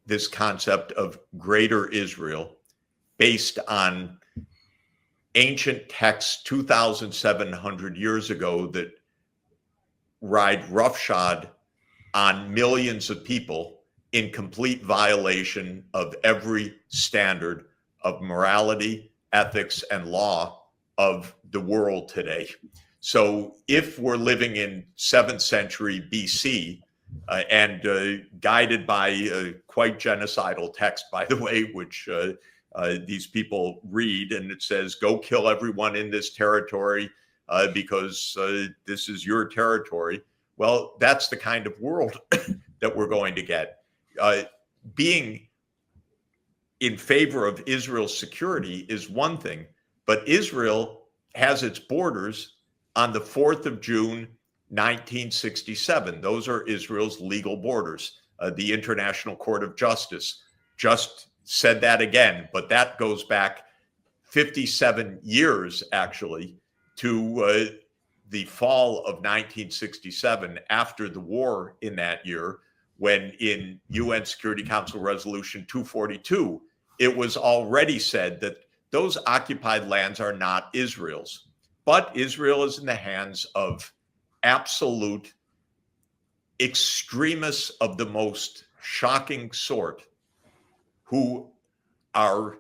this concept of greater Israel based on ancient texts 2,700 years ago that ride roughshod on millions of people in complete violation of every standard of morality, ethics, and law of the world today. So if we're living in 7th century BC and guided by a quite genocidal text, by the way, which these people read, and it says, go kill everyone in this territory because this is your territory. Well, that's the kind of world that we're going to get. Being in favor of Israel's security is one thing, but Israel has its borders on the 4th of June, 1967. Those are Israel's legal borders. The International Court of Justice just said that again, but that goes back 57 years, actually, to the fall of 1967, after the war in that year, when in UN Security Council Resolution 242, it was already said that those occupied lands are not Israel's. But Israel is in the hands of absolute extremists of the most shocking sort who are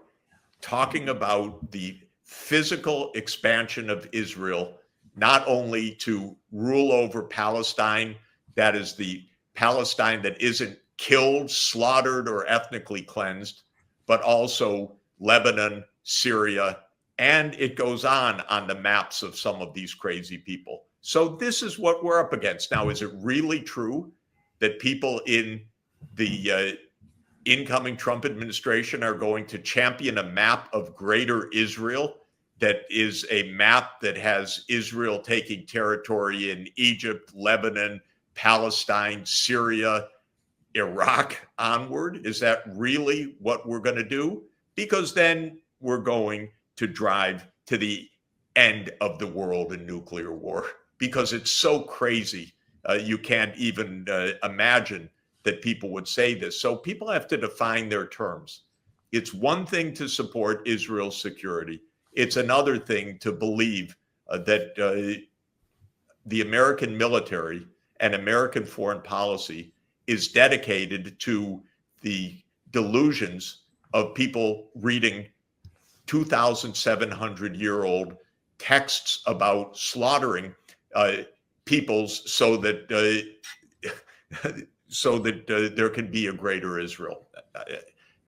talking about the physical expansion of Israel, not only to rule over Palestine, that is the Palestine that isn't killed, slaughtered, or ethnically cleansed, but also Lebanon, Syria, and it goes on the maps of some of these crazy people. So this is what we're up against. Now, is it really true that people in the incoming Trump administration are going to champion a map of greater Israel that is a map that has Israel taking territory in Egypt, Lebanon, Palestine, Syria, Iraq onward? Is that really what we're going to do? Because then we're going to drive to the end of the world in nuclear war, because it's so crazy. You can't even imagine that people would say this. So people have to define their terms. It's one thing to support Israel's security. It's another thing to believe that the American military and American foreign policy is dedicated to the delusions of people reading 2,700-year-old texts about slaughtering peoples so that there can be a greater Israel.